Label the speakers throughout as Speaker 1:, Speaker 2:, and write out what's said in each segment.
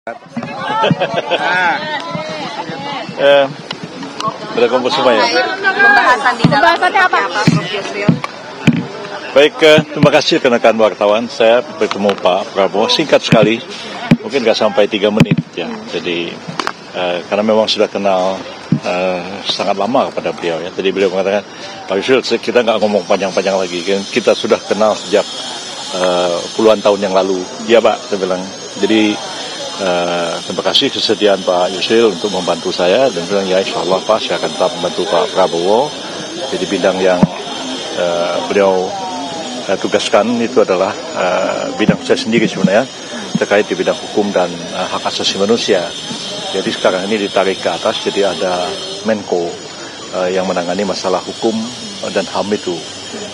Speaker 1: Sudah kumpul semua ya?
Speaker 2: Pembahasan di dalam apa, Prof. Yusril?
Speaker 1: Baik, terima kasih rekan-rekan wartawan. Saya bertemu Pak Prabowo, singkat sekali, mungkin nggak sampai 3 menit ya. Jadi karena memang sudah kenal sangat lama kepada beliau ya. Tadi beliau mengatakan, Pak Yusril, kita nggak ngomong panjang-panjang lagi, kita sudah kenal sejak puluhan tahun yang lalu. Ya Pak, saya bilang. Jadi terima kasih kesediaan Pak Yusril untuk membantu saya dan bilang ya insya Allah Pak, saya akan tetap membantu Pak Prabowo. Jadi bidang yang beliau tugaskan itu adalah bidang saya sendiri sebenarnya, terkait di bidang hukum dan hak asasi manusia. Jadi sekarang ini ditarik ke atas, jadi ada Menko yang menangani masalah hukum dan HAM itu,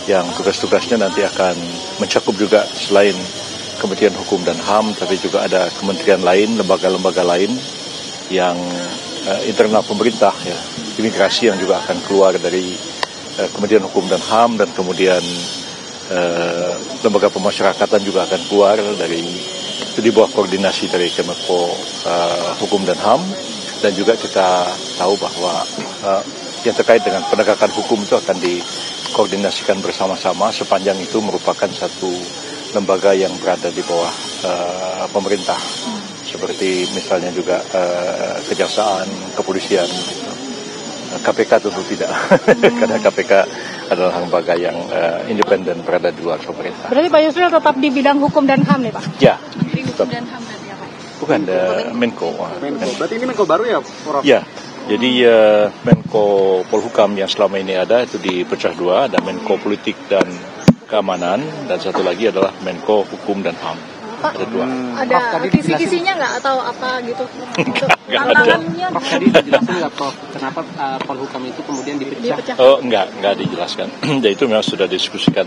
Speaker 1: yang tugas-tugasnya nanti akan mencakup juga selain Kementerian Hukum dan HAM, tapi juga ada kementerian lain, lembaga-lembaga lain yang internal pemerintah ya, imigrasi yang juga akan keluar dari Kementerian Hukum dan HAM, dan kemudian lembaga pemasyarakatan juga akan keluar dari itu di bawah koordinasi dari Kemenko Hukum dan HAM. Dan juga kita tahu bahwa yang terkait dengan penegakan hukum itu akan dikoordinasikan bersama-sama sepanjang itu merupakan satu lembaga yang berada di bawah pemerintah, seperti misalnya juga kejaksaan, kepolisian, KPK tentu tidak, karena KPK adalah lembaga yang independen berada di luar pemerintah.
Speaker 3: Berarti Pak Yusril tetap di bidang hukum dan HAM nih Pak?
Speaker 1: Ya.
Speaker 2: Menteri Hukum dan HAM berarti apa?
Speaker 1: Bukan, Menko.
Speaker 4: Berarti ini Menko baru ya, Prof?
Speaker 1: Ya. Jadi Menko Polhukam yang selama ini ada itu dipecah dua, ada Menko Politik dan Keamanan, dan satu lagi adalah Menko Hukum dan HAM.
Speaker 3: Pak,
Speaker 1: ada dua.
Speaker 3: Ada kisi-kisinya nggak atau apa gitu?
Speaker 1: Nggak ada.
Speaker 4: Prof, tadi dijelasin nggak Prof, kenapa Polhukam itu kemudian dipecah?
Speaker 1: Oh, nggak dijelaskan. Jadi itu memang sudah diskusikan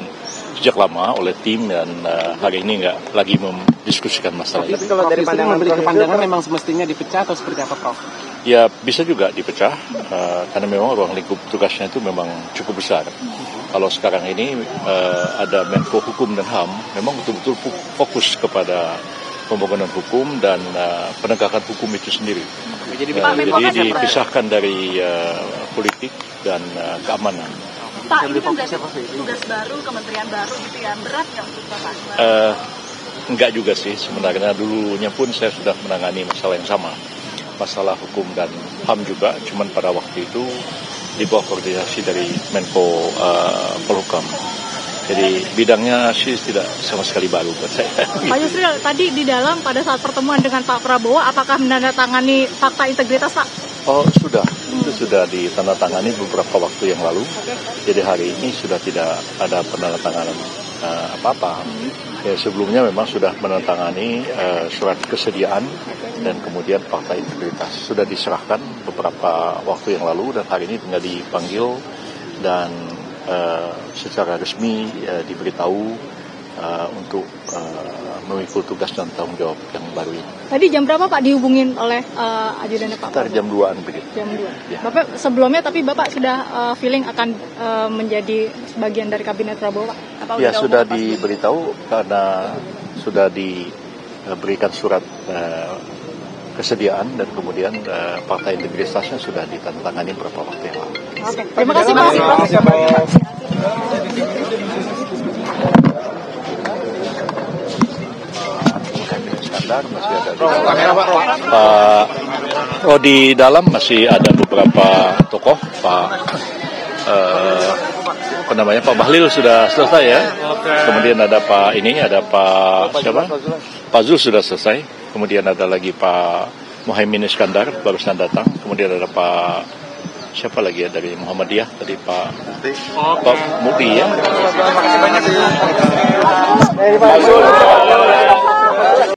Speaker 1: sejak lama oleh tim, dan hari ini nggak lagi mendiskusikan masalah itu.
Speaker 4: Tapi kalau dari pandangan memang semestinya dipecah atau seperti apa Prof?
Speaker 1: Ya bisa juga dipecah, karena memang ruang lingkup tugasnya itu memang cukup besar. Kalau sekarang ini ada Menko Hukum dan HAM, memang betul-betul fokus kepada pembangunan hukum dan penegakan hukum itu sendiri. Jadi dipisahkan dari politik dan keamanan.
Speaker 2: Pak, ini kan berarti tugas baru, kementerian baru gitu ya, berat nggak untuk Bapak?
Speaker 1: Enggak juga sih, sebenarnya dulunya pun saya sudah menangani masalah yang sama. Masalah hukum dan HAM juga, cuman pada waktu itu di bawah koordinasi dari Menko Polhukam. Jadi bidangnya sih tidak sama sekali baru buat saya.
Speaker 3: Pak Yusril, tadi di dalam pada saat pertemuan dengan Pak Prabowo, apakah menandatangani fakta integritas Pak? Oh
Speaker 1: sudah, itu sudah ditandatangani beberapa waktu yang lalu. Jadi hari ini sudah tidak ada penandatanganan apa-apa. Ya, sebelumnya memang sudah menandatangani surat kesediaan dan kemudian fakta integritas sudah diserahkan beberapa waktu yang lalu, dan hari ini tinggal dipanggil dan secara resmi diberitahu untuk memikul tugas dan tanggung jawab yang baru ini.
Speaker 3: Tadi jam berapa Pak dihubungin oleh ajudannya Pak Prabowo?
Speaker 1: Jam 2-an begitu.
Speaker 3: Jam 2.
Speaker 1: Ya.
Speaker 3: Bapak sebelumnya, tapi Bapak sudah feeling akan menjadi bagian dari kabinet Prabowo Pak?
Speaker 1: Apa ya sudah diberitahu, karena sudah diberikan surat kesediaan dan kemudian fakta integritasnya sudah ditandatangani beberapa waktu yang lalu.
Speaker 3: Oke, terima kasih Pak.
Speaker 1: Masih ada di dalam masih ada beberapa tokoh. Pak Bahlil sudah selesai ya. Kemudian ada Pak siapa? Pak Zul sudah selesai. Kemudian ada lagi Pak Muhaimin Iskandar barusan datang. Kemudian ada Pak siapa lagi ya dari Muhammadiyah tadi Pak Mukti ya. Terima kasih banyak.